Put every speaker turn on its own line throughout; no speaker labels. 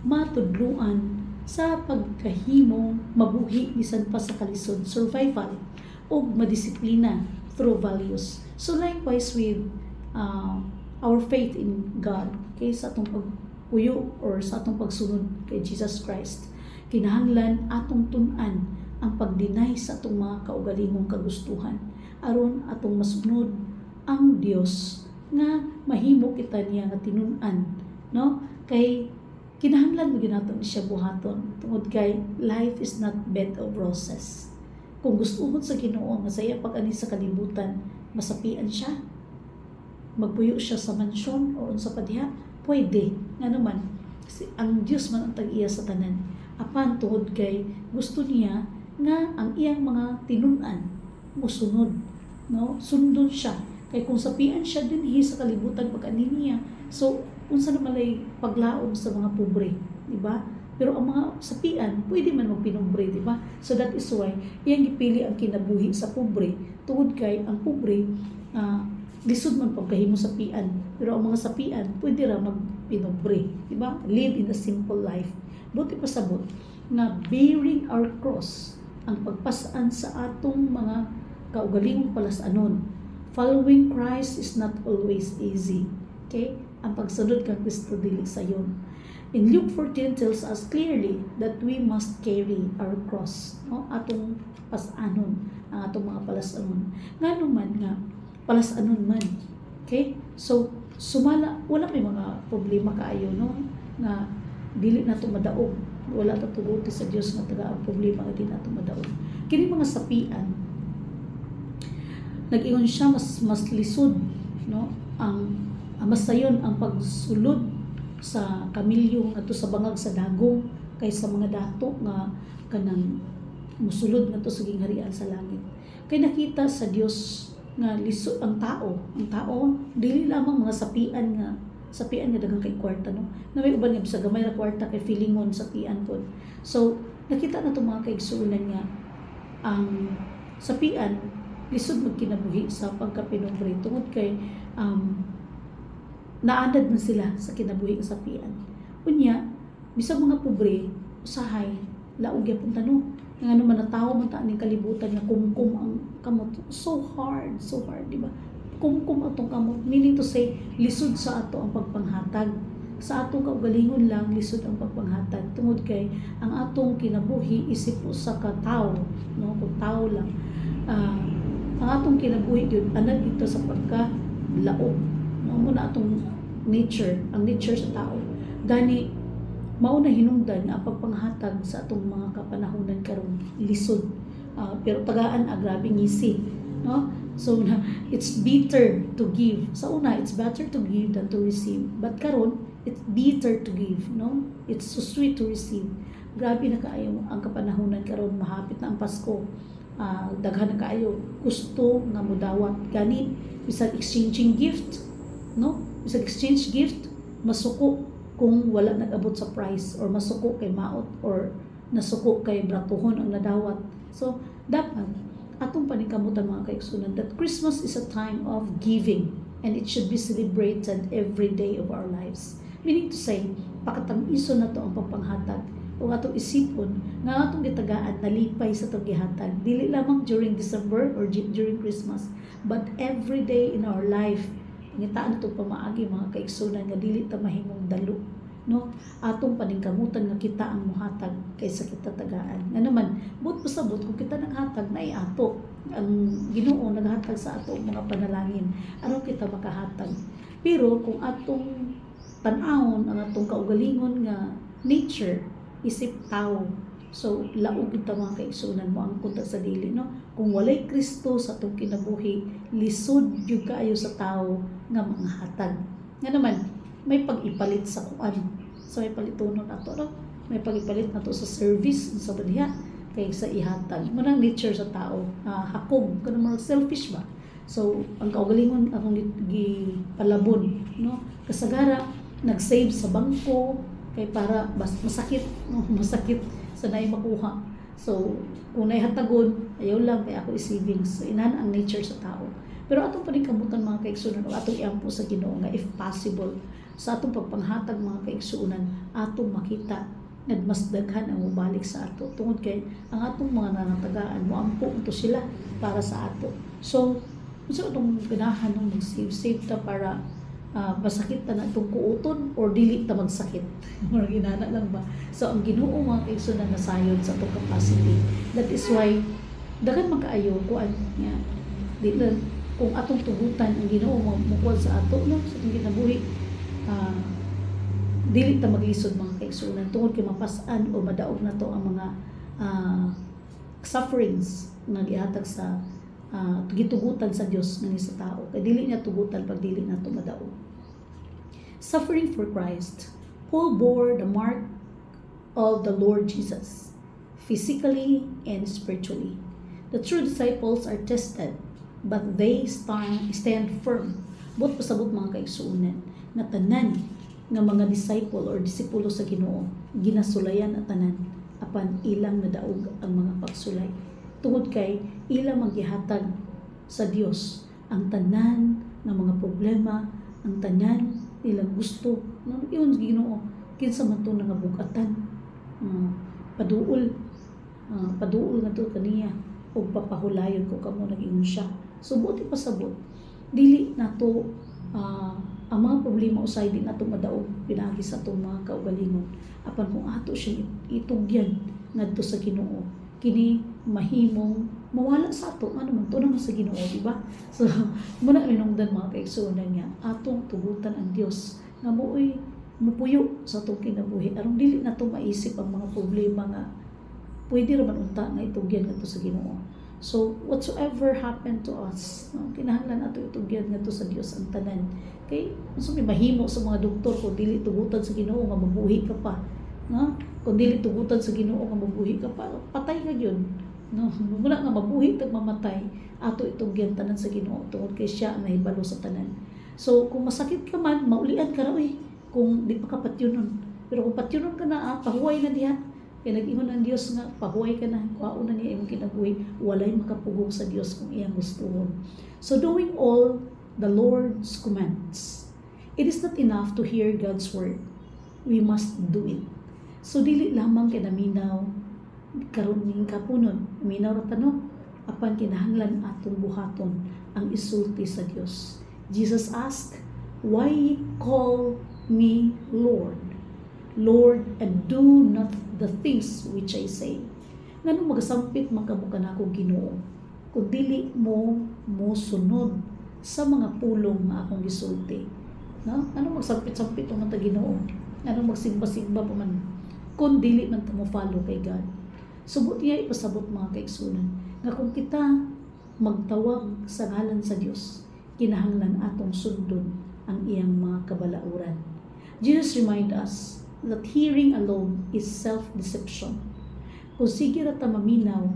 matudluan sa pagkahimo mabuhi bisan pa sa kalisod, survival o madisiplina through values. So likewise with our faith in God, okay, sa atong pagpuyo or sa atong pagsunod kay Jesus Christ, kinahanglan atong tun-an ang pagdinay sa atong mga kaugalingong kagustuhan aron atong masunod ang Dios nga mahimo kita niya nga tinun-an, no? Kay kinahanglan mo ginaton siya buhaton tungod kay life is not bed of roses. Kung gustuhon sa Ginoo nga saya pag-ani sa kalibutan, masapian siya, magpuyo siya sa mansyon o unsa pa diha, pwede nga naman kasi ang Dios man ang tag-iya sa tanan. Apan tungod kay gusto niya nga ang iyang mga tinun-an mosunod, no? Sundon siya. Kay kung sapian siya dinhi sa kalibutan pag-ani niya, so unsa na malay paglaom sa mga pobre, di ba? Pero ang mga sapian pwede man magpinombre, di ba? So that is why iyang gipili ang kinabuhi sa pobre tungod kay ang pobre lisod man pagkahimo sapian, pero ang mga sapian pwede ra magpinombre, di ba? Live in a simple life. Buti pa sabot na bearing our cross ang pagpasan sa atong mga kaugalingong palasanon. Following Christ is not always easy. Okay? Ang pagsunod kang Kristo dili sayon. In Luke 14 tells us clearly that we must carry our cross, no? Atong pasanon, ang atong mga palasanon. Ngano man nga palasanon man. Okay? So sumala wala may mga problema kaayo, no? Nga dili nato madaog. Wala ta tuguti sa Dios nga taga ang problema nga di nato madaog. Kini mga sapian nag-ingon siya mas lisod, no? Ang masayon ang pagsulod sa kamilyo ngadto sa bangag sa dagom kaysa mga dato nga kanang musulod ngadto sa gingharian sa langit. Kay nakita sa Dios nga lisod ang tao dili lamang mga sapian nga daghang kay kwarta, no? Na may uban nga bisag gamay ra kwarta kay feelingon sapian pod. So nakita na to mga kaigsuonan nga ang sapian lisod magkinabuhi sa pagkapinombre tungod kay naandad na sila sa kinabuhi sa sapian. Unya, bisag mga pobre, usahay, laog gyapon tano. Nga naman na tao man ta ning kalibutan nga kumkum ang kamot. So hard, di ba? Kumkum atong kamot, meaning to say lisod sa ato ang pagpanghatag. Sa atong kaugalingon lang lisod ang pagpanghatag tungod kay ang atong kinabuhi isip sa katao, no? Kung tao lang. Ang atong kinabuhi yun, anad ito sa pagka-laog. No, muna atong nature, ang nature sa tao. Gani, mauna hinungdan nga pagpanghatag sa atong mga kapanahunan karon lisod. Pero tagaan grabe ngisi. No? So, it's better to give. Sa una, it's better to give than to receive. But karon, it's bitter to give. No? It's so sweet to receive. Grabe na kaayo ang kapanahunan karon, mahapit na ang Pasko. Daghan na kaayo gusto nga mudawat gani bisag exchanging gift, no? Bisag exchange gift masuko kung wala nag-abot sa price or masuko kay maot or nasuko kay bratuhon ang nadawat. So dapat atong paningkamutan mga kaigsunan that Christmas is a time of giving and it should be celebrated every day of our lives. Meaning to say pakatamiso na to ang pagpanghatag o atong isipon nga atong gitagaan nalipay sa atong gihatag dili lamang during December or during Christmas but every day in our life. Ngitaan to pamaagi mga kaigsunan nga dili ta mahimong dalo, no? Atong paningkamutan nga kita ang muhatag kaysa kita tagaan. Nga naman but pasabot kung kita naghatag na ato ang Ginoo naghatag sa ato mga panalangin aron kita makahatag. Pero kung atong tan-awon ang atong kaugalingon nga nature isip tao. So, laog ito mga kaigsunan mo ang kunta sa dili, no? Kung walay Kristo sa atong kinabuhi, lisod yung kaayo sa tao nga mga hatag. Nga naman, may pag-ipalit sa kuan. So, may palitonon ato, no? May pag-ipalit na to sa service, sa baliha, kay sa ihatag. Munang nature sa tao, hakog, kung naman selfish ba? So, ang kaugalingon akong gipalabon, no? Kasagara, nag-save sa bangko, kay para masakit, no? Masakit sa naay makuha. So kung naihatagon ayaw lang kay ako i-savings. So inahan ang nature sa tao. Pero atong paningkamutan mga kaigsunan o atong iampo sa Ginoo nga if possible sa atong pagpanghatag mga kaigsuonan, atong makita nga mas daghan ang mubalik sa ato tungod kay ang atong mga nanatagaan moampo unto sila para sa ato. So unsa atong ganahan ng mag-save ta para masakit ta na itong kuuton or dili ta magsakit. Mura ginana lang ba? So ang Ginoo mga kaigsuonan nasayod sa atong capacity. That is why daghan man kaayo kuan nga di lang kung atong tugutan ang Ginoo mukod sa ato no sa atong kinabuhi, dili ta maglisod mga kaigsuonan tungod kay mapas-an o madaog na to ang mga sufferings nga gihatag sa gitugutan sa Dios nga sa tao kay dili niya tugutan pag dili nato madaog. Suffering for Christ. Paul bore the mark of the Lord Jesus physically and spiritually. The true disciples are tested, but they stand firm. Bot pasabot mga kaigsuonan na tanan nga mga disciple or disipulo sa Ginoo ginasulayan at tanan apan ilang nadaog ang mga pagsulay tungod kay ilang maggihatag sa Dios ang tanan ng mga problema, ang tanan nilang gusto no iyon Ginoo kinsa man to nga bugatan, paduol nga to kaniya o papahulayon ko kamo nag-ingon siya. So buti pasabot dili nato ang mga problema usay di nato madaog pinagi sa atong mga kaugalingon apan kung ato siya itugyan ngadto sa Ginoo kini mahimong mawala sa ato ano man to naman sa Ginoo, di ba? So muna minungdan mga kaigsuonan nga atong tugutan ang Dios nga mo'y mupuyo sa atong kinabuhi aron dili nato maisip ang mga problema nga pwede ra man unta nga itugyan ngadto sa Ginoo. So whatsoever happened to us, no, kinahanglan nato itugyan ngadto sa Dios ang tanan. Kay unsa may mahimo sa mga doktor kung dili tugutan sa Ginoo nga mabuhi ka pa, no? Kung dili tugutan sa Ginoo nga mabuhi ka pa, patay ka gyud. No, muna nga mabuhi tag mamatay, ato itugyan tanan sa Ginoo tungod kay siya ang nahibalo sa tanan. So kung masakit ka man, maulian ka ra kung di pa ka patyunon. Pero kung patyunon ka na, pahuway na diha. Kaya nag-ingon ang Diyos nga, pahuway ka na, kuhaon na niya imong kinabuhi, walay makapugong sa Diyos kung iyang gustuhon. So doing all the Lord's commands. It is not enough to hear God's word. We must do it. So dili lamang kinaminaw, karon ning kapunon, minaw ra tanong, apan kinahanglan atong buhaton ang isulti sa Dios. Jesus asked, "Why call me Lord? Lord, and do not the things which I say." Ngano magasampit makabukan ako Ginoo kung dili mo sunod sa mga pulong nga akong gisulti. No? Ano magsampit-sampit ang mga Ginoo? Ano magsigba-sigba pa man kung dili man ta mo follow kay God. Subot niya ipasabot mga kaigsunan nga kung kita magtawag sa ngalan sa Dios, kinahanglan atong sundon ang iyang mga kabalauran. Jesus remind us that hearing alone is self-deception. Kung sige ra ta maminaw,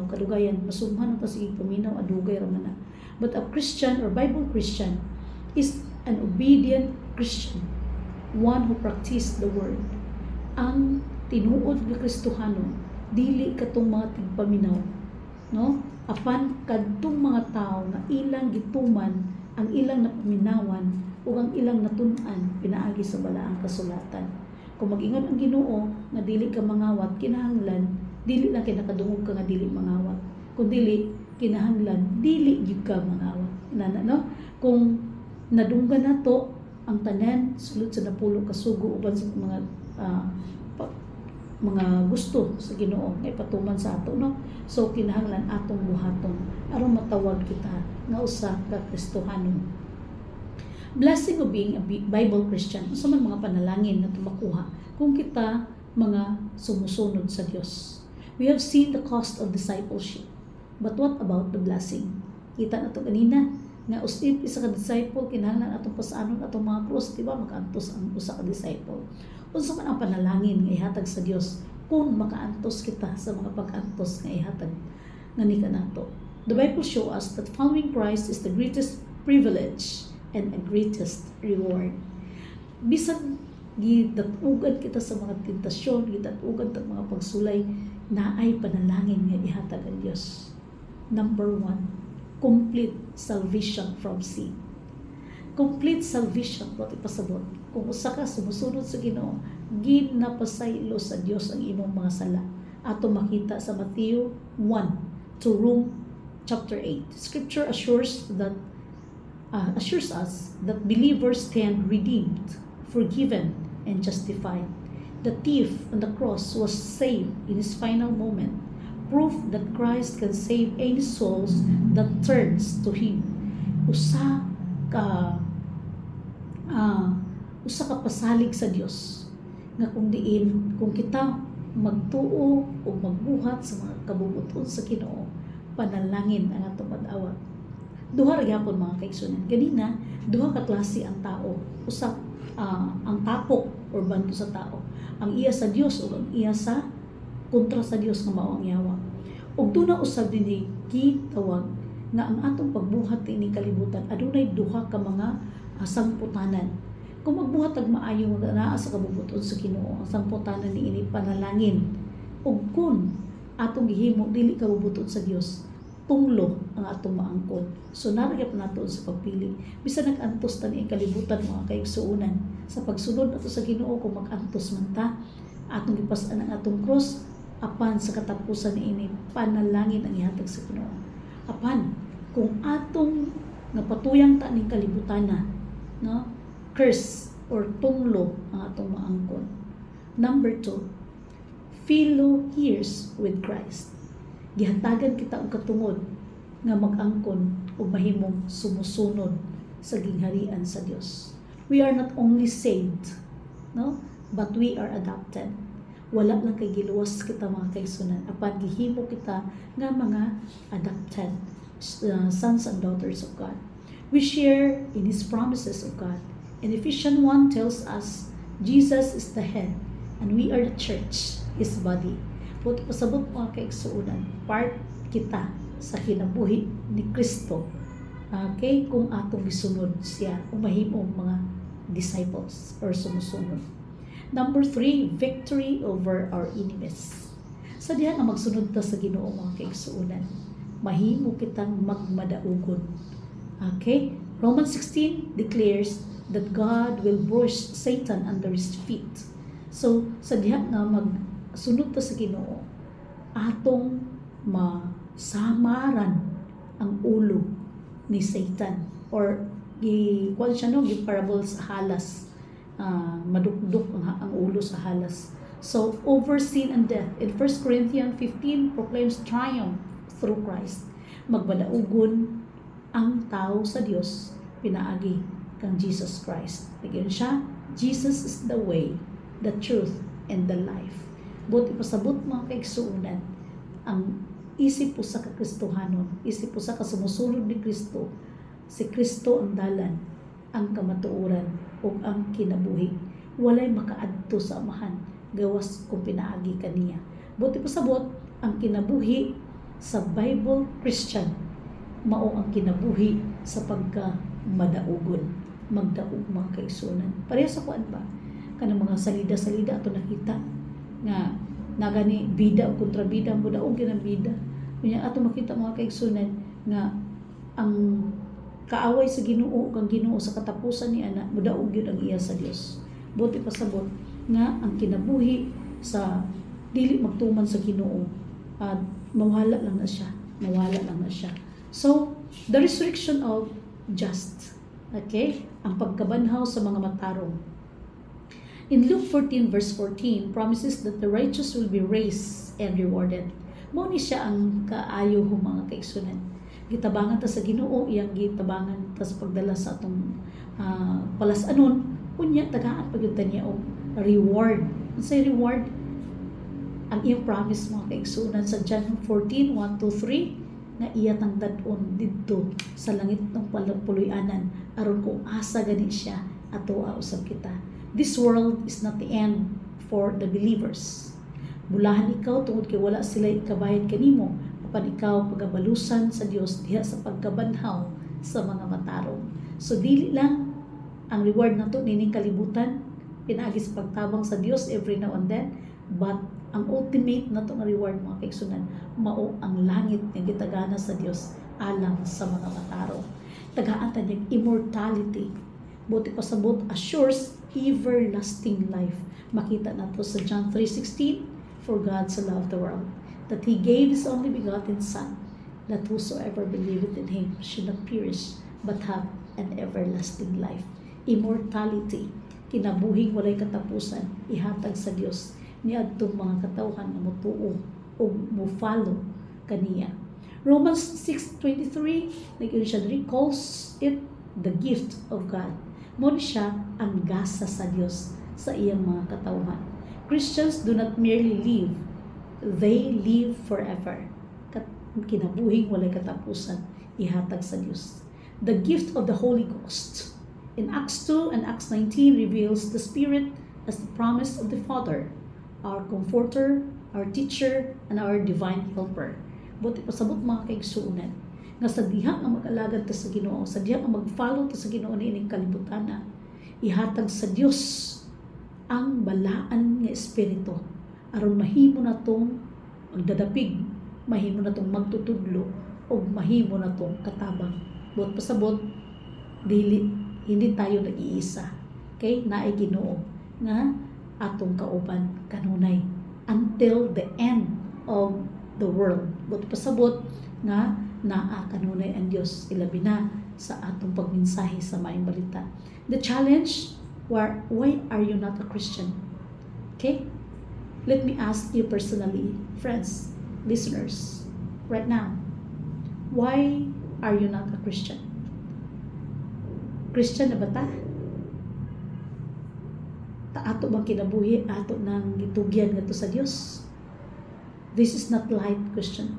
kadugayan, masumhan ta sige paminaw, adugay ra man na. But a Christian or Bible Christian is an obedient Christian, one who practice the word. Ang tinuod nga Kristohano, dili katong mga tigpaminaw, no? Apan kadtong mga tao nga ilang gituman ang ilang napaminawan ug ang ilang natun-an pinaagi sa balaang kasulatan. Kung mag-ingon ang Ginoo nga dili ka mangawat, kinahanglan dili lang kay nakadungog ka nga dili mangawat, kun dili kinahanglan dili gyud ka mangawat. Nana no? Kung nadunggan nato ang tanan sulod sa napulo ka sugo uban sa mga gusto sa Ginoo nga ipatuman sa ato, no? So kinahanglan atong buhaton aron matawag kita nga usa ka Kristohano. Blessing of being a Bible Christian, sa mga panalangin na tumakuha kung kita mga sumusunod sa Dios. We have seen the cost of discipleship. But what about the blessing? Kita na to kanina nga usip isa ka disciple kinahanglan atong pasaanon atong mga krus, di ba? Makaantos ang usa ka disciple. Unsa man ang panalangin nga ihatag sa Dios kung makaantos kita sa mga pag-antos nga ihatag nga ni kanato. The Bible show us that following Christ is the greatest privilege and the greatest reward. Bisan gidatugan kita sa mga tentasyon, gidatugan ta mga pagsulay, naay panalangin nga ihatag ang Dios. Number 1, complete salvation from sin. complete salvation what ipasabot kung usa ka sumusunod sa Ginoo, ginapasaylo sa Dios ang imong mga sala. Ato makita sa Matthew 1 to Rome chapter 8. Scripture assures us that believers stand redeemed, forgiven, and justified. The thief on the cross was saved in his final moment, proof that Christ can save any souls that turns to Him. Usa ka pasalig sa Dios nga kung diin kung kita magtuo o magbuhat sa mga kabubuton sa Ginoo, panalangin ang atong pag-awat. Duha ra gyapon mga kaigsunan. Ganina, duha ka klase ang tao. Usa ang tapok or bando sa tao. Ang iya sa Dios o ang iya sa kontra sa Dios nga mao ang yawa. Ug duna usab dinhi gitawag nga ang atong pagbuhat ini kalibutan adunay duha ka mga sangputanan. Kung magbuhat og maayo nga naa sa kabubuton sa Ginoo, ang sangputanan niini panalangin. Ug kun atong gihimo dili kabubuton sa Dios, tunglo ang atong maangkon. So naragap nato sa pagpili. Bisan nag-antos ta ni kalibutan mga kaigsuonan sa pagsunod nato sa Ginoo kung mag-antos man ta, atong gipas-an ang atong cross apan sa katapusan niini panalangin ang ihatag sa Ginoo. Apan kung atong napatuyang ta ning kalibutan na, no? Curse or tunglo ang atong maangkon. Number 2, fellow heirs with Christ. Gihatagan kita og katungod nga mag-angkon ug mahimong sumusunod sa gingharian sa Dios. We are not only saved, no? But we are adopted. Wala lang kay giluwas kita mga kaigsunan, apan gihimo kita nga mga adopted sons and daughters of God. We share in His promises of God. And Ephesians 1 tells us Jesus is the head and we are the church, His body. But pasabot mga kaigsuunan, part kita sa kinabuhi ni Kristo. Okay? Kung atong gisunod siya, umahimong mga disciples or sumusunod. Number 3, victory over our enemies. Sa diha nga magsunod ta sa Ginoo mga kaigsuunan, mahimo kitang magmadaugon. Okay? Romans 16 declares that God will brush Satan under His feet. So, sa diha nga magsunod ta sa Ginoo, atong masamaran ang ulo ni Satan or kuan siya no, yung parable sa halas, madukduk ang ulo sa halas. So, over sin and death, in 1 Corinthians 15 proclaims triumph through Christ. Magmadaugon ang tao sa Dios pinaagi kang Jesus Christ. Bigyan siya, Jesus is the way, the truth, and the life. But ipasabot mga kaigsuunan, ang isip po sa kakristohanon, isip po sa kasumusunod ni Kristo, si Kristo ang dalan, ang kamatuoran, o ang kinabuhi. Walay makaadto sa amahan, gawas kung pinaagi kaniya. But ipasabot, ang kinabuhi sa Bible Christian, mao ang kinabuhi sa pagka-madaugon. Magdaog mga kaigsunan. Pareha sa kuan ba? Kanang mga salida-salida ato nakita nga nagani bida o kontrabida mo daog kinang bida. Kunya ato makita mga kaigsunan nga ang kaaway sa Ginoo kang Ginoo sa katapusan ni ana mudaog gyud ang iya sa Dios. Buti pasabot nga ang kinabuhi sa dili magtuman sa Ginoo mawala lang na siya. Mawala lang na siya. So, the resurrection of just. Okay? Ang pagkabanhaw sa mga matarong. In Luke 14 verse 14, promises that the righteous will be raised and rewarded. Mao ni siya ang kaayo ho mga kaigsunan. Gitabangan ta sa Ginoo, iyang gitabangan ta sa pagdala sa atong palasanon, unya tagaan pagyud ta niya og reward. Unsay reward? Ang iyang promise mga kaigsunan sa John 14, 1-3, na iya tang dadon didto sa langit ng puluy-anan aron kung asa gani siya ato usab kita. This world is not the end for the believers. Bulahan ikaw tungod kay wala sila ikabayad kanimo, apan ikaw pagabalusan sa Dios diha sa pagkabanhaw sa mga matarong. So dili lang ang reward nato nining kalibutan pinaagi sa pagtabang sa Dios every now and then, but ang ultimate na itong reward mga kaigsunan, mao ang langit nga gitagana sa Dios alang sa mga matarong. Tagaan ta niyang immortality Buti pasabot assures everlasting life. Makita nato sa John 3:16, for God so loved the world that He gave His only begotten Son, that whosoever believeth in Him should not perish, but have an everlasting life. Immortality, kinabuhing walay katapusan, ihatag sa Dios niadtong mga katawhan nga motuo o mo-follow kaniya. Romans 6:23, like siya recalls it the gift of God. Mo siya ang gasa sa Dios sa iyang mga katawhan. Christians do not merely live, they live forever. Kinabuhing walay katapusan, ihatag sa Dios. The gift of the Holy Ghost. In Acts 2 and Acts 19 reveals the Spirit as the promise of the Father, our comforter, our teacher, and our divine helper. Buti pasabot mga kaigsuunan nga sa diha nga mag-alagad ta sa Ginoo, sa diha nga mag-follow ta sa Ginoo niining kalibutan na ihatag sa Dios ang balaan nga espiritu aron mahimo na tong magdadapig, mahimo na tong magtutudlo o mahimo na tong katabang. Buot pasabot dili hindi tayo nag-iisa. Okay? Naay Ginoo nga atong kauban kanunay until the end of the world. Buot pasabot nga naa kanunay ang Dios ilabi na sa atong pagmensahe sa maayong balita. The challenge, why are you not a Christian? Okay? Let me ask you personally, friends, listeners, right now. Why are you not a Christian? Christian na ba ta? Ato bang kinabuhi, ato nang gitugyan ngadto sa Dios? This is not light question.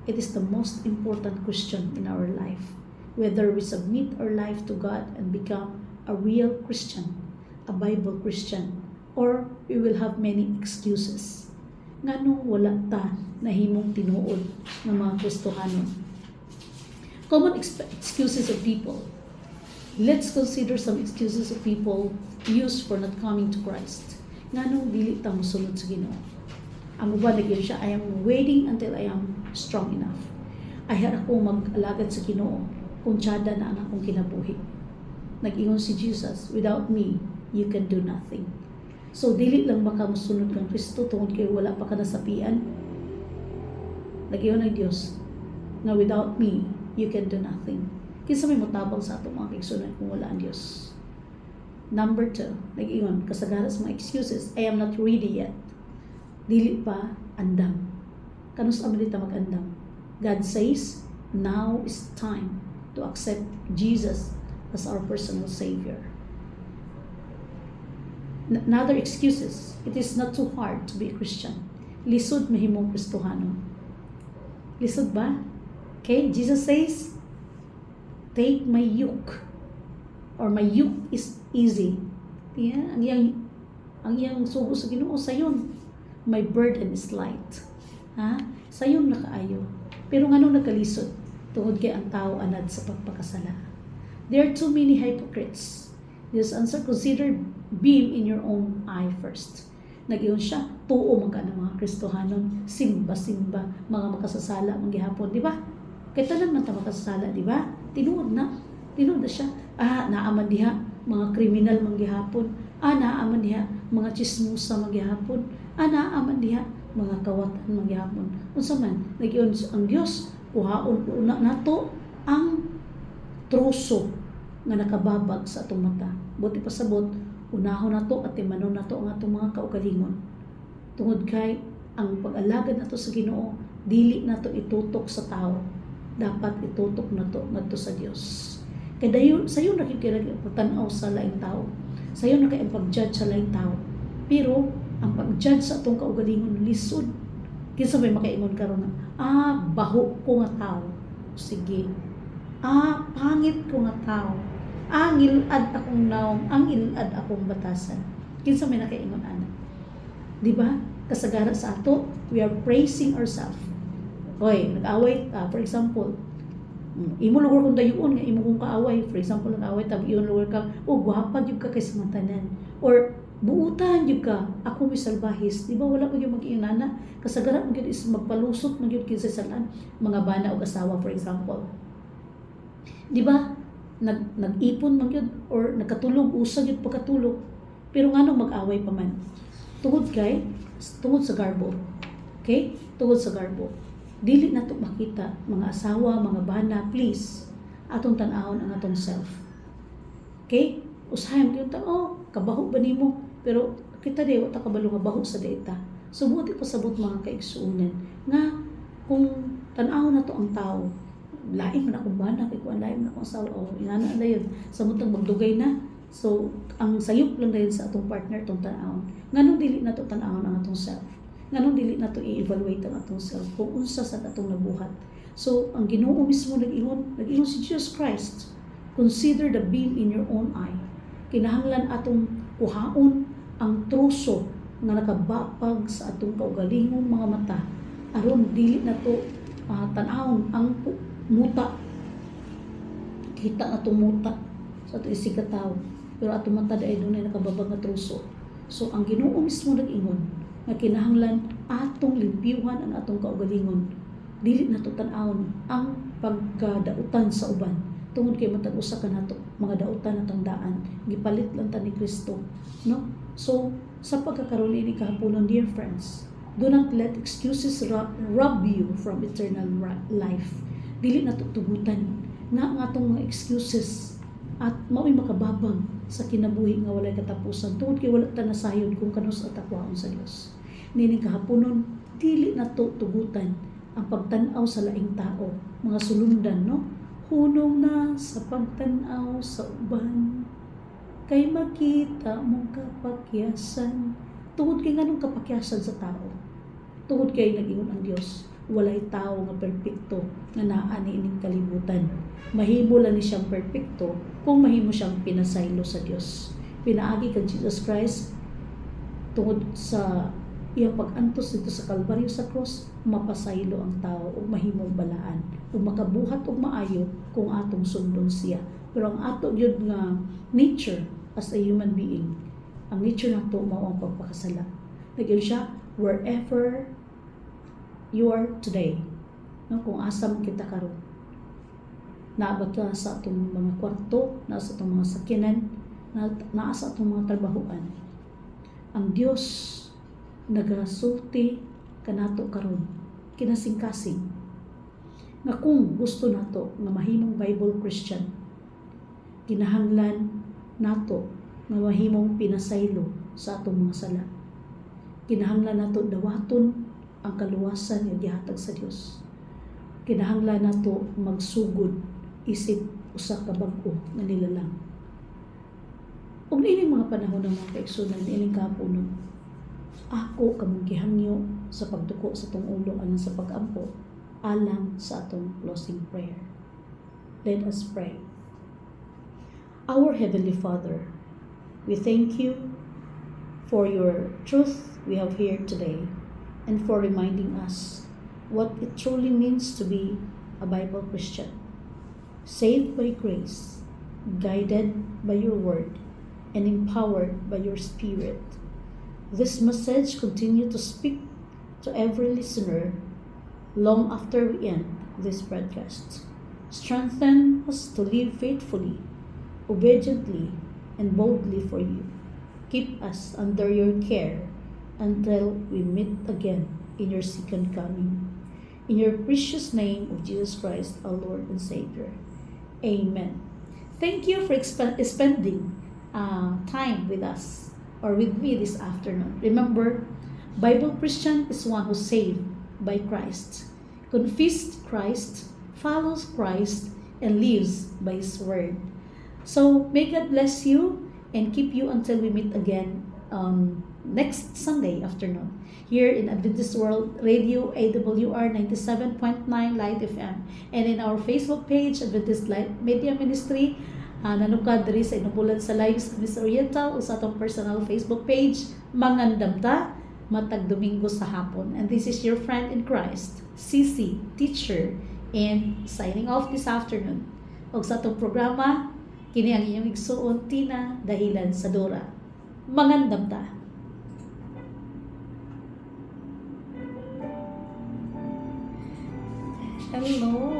It is the most important question in our life. Whether we submit our life to God and become a real Christian, a Bible Christian, or we will have many excuses. Nganong wala ta nahimong tinuod ng mga Kristohanon? Common excuses of people. Let's consider some excuses of people used for not coming to Christ. Nganong dili ta mosunod sa Ginoo? Ang uban nagyan siya, I am waiting until I am strong enough. Ayaw akong mag-alagad sa Ginoo kung tiyada na ang akong kinabuhi. Nag-ingon si Jesus, without me, you can do nothing. So, dili lang baka mosunod kang Kristo tungod kay wala pa ka nasapian. Nag-ingon ng Diyos, na without me, you can do nothing. Kinsa may motabang sa atong mga kaigsunan kung wala ang Diyos. Number 2, nag-ingon, kasagaran sa mga excuses, I am not ready yet. Dili pa andam. Kanus amalita mag-andam. God says, now is time to accept Jesus as our personal Savior. Another excuses, it is not too hard to be a Christian. Lisod mahimong Kristohanon. Lisod ba? Okay, Jesus says, take my yoke, or my yoke is easy. Yeah, ang iyang sugo sa Ginoo sayon. My burden is light. Ha? Sayon nakaayo. Pero nganong nakalisod? Tungod kay ang tao anad sa pagpakasala. There are too many hypocrites. This answer, consider beam in your own eye first. Nag-iyon siya, tuo man ka ng mga Kristohanon, simba-simba, mga makasasala, manggihapon, di ba? Kaya tanan man ta makasasala, di ba? Tinuod na siya. Naaman diha, mga kriminal manggihapon. Naaman diha, mga chismosa manggihapon. Naaman diha, mga kawatan manggihapon. Unsa man, nag-iyon ang Dios, kuhaon una nato ang truso nga nakababag sa atong mata. Buti pasabot, unahon nato at timanon nato ang atong mga kaugalingon. Tungod kay ang pag-alagad nato sa Ginoo, dili nato itutok sa tao. Dapat itutok nato ngadto sa Dios. Kay dayon sayo na pagtan-aw sa laing tao. Sayo na kay pag-judge sa laing tao. Pero ang pag-judge sa atong kaugalingon lisod. Kinsa may makaingon karon na, baho ko nga tao. Sige. Pangit ko nga tao. Ngilad akong naong, ang ilad akong batasan. Kinsa may nakaingon ana. Di ba? Kasagaran sa ato, we are praising ourselves. Hoy, nag-away, for example, imo lugar kung dayon nga imo kung kaaway, for example, nag-away tab iyon lugar ka, gwapa jud ka kay samantanan, or buutan jud ka, ako may salbahis, di ba wala pa gyud mag-inana, kasagaran mo gyud is magpalusot mo gyud kinsa salan mga bana o asawa, for example. Di ba? nag-ipon man yun or nagkatulog usag yun pagkatulog, pero ngano mag-away pa man tungod sa garbo. Okay, tungod sa garbo. Dili na to makita, mga asawa, mga bana, please atong tan-awon ang atong self. Okay, usahay mo oh, kabaho ba nimo, pero kita di wata kabalo nga baho sa data. So buti pasabot mga kaigsuunan nga kung tan-awon na to ang tao, lain man akong bana, kay kuan lain man akong asawa, o inana na yun, samutang magdugay na. So, ang sayop lang dahil sa atong partner, itong tan-awon. Nganong dili na to tan-awon ang atong self? Nganong dili na to i-evaluate ang atong self kung unsa sa atong nabuhat? So, ang Ginoo mismo nag-ingon si Jesus Christ, consider the beam in your own eye. Kinahanglan atong kuhaon ang truso nga nakabapag sa atong kaugalingong mga mata, aron dili na to tan-awon ang muta. Kita na itong muta sa ito isikataw, pero atong mata dahil doon ay nakababag na truso. So ang Ginoo mismo nag-ingon nga kinahanglan atong limpyuhan ang atong kaugalingon, dili na to tan-awon ang pagkadautan sa uban, tungod kay matag usa ka nato mga dautan natong daan, gipalit lang ta ni Kristo, no? So sa pagkakaroon ini kahaponon, dear friends, do not let excuses rob you from eternal life. Dili na tutugutan nga ang atong mga excuses at mao'y makababag sa kinabuhi nga walay katapusan, tungod kay wala ta nasayod kung kanus at akwaon sa Dios. Nining kahaponon, dili na tutugutan ang pagtan-aw sa laing tao, mga sulundan, no? Hunong na sa pagtan-aw sa uban, kay makita mong kapakyasan. Tungod kay nganong kapakyasan sa tao? Tungod kay nag-ingon ang Dios, walay tao nga perpekto nga naa ni ining kalibutan. Mahimo lang ni siyang perpekto kung mahimo siyang pinasaylo sa Dios. Pinaagi kang Jesus Christ tungod sa iyang pag-antos dito sa Kalbaryo sa cross, mapasaylo ang tao ug mahimong balaan ug makabuhat og maayo kung atong sundon siya. Pero ang ato gyud nga nature as a human being, ang nature nato mao ang pagpakasala. Nagyon siya, wherever you are today, no, kung asa man kita karon, naabot na sa atong mga kwarto, na sa atong mga sakyanan, na sa atong mga trabahoan, ang Dios nagasulti kanato karon, kinasing-kasing nga kung gusto nato nga mahimong Bible Christian, kinahanglan nato nga mahimong pinasaylo sa atong mga sala. Kinahanglan nato dawaton ang kaluwasan nga gihatag sa Dios. Kinahanglan nato magsugod isip usa ka bag-o nga nilalang. Ug niining mga panahon ng mga kaigsunan, niining kahaponon, ako kamong gihangyo sa pagduko sa tong ulo alang sa pag-ampo alang sa atong closing prayer. Let us pray. Our Heavenly Father, we thank you for your truth we have here today, and for reminding us what it truly means to be a Bible Christian, saved by grace, guided by your word, and empowered by your Spirit. This message continue to speak to every listener long after we end this broadcast. Strengthen us to live faithfully, obediently, and boldly for you. Keep us under your care until we meet again in your second coming. In your precious name of Jesus Christ, our Lord and Savior. Amen. Thank you for spending time with us or with me this afternoon. Remember, Bible Christian is one who's saved by Christ, confessed Christ, follows Christ, and lives by His word. So may God bless you and keep you until we meet again next Sunday afternoon here in Adventist World Radio AWR 97.9 Light FM, and in our Facebook page Adventist Light Media Ministry. Nanukad diri sa inupulan sa lives Miss Oriental o sa atong personal Facebook page Mangandamta matag Domingo sa hapon. And this is your friend in Christ, Cici, teacher, and signing off this afternoon. Og sa atong programa, kini ang inyong igsuon, Tina Dahilan sa Dora. Mangandamta. Hello.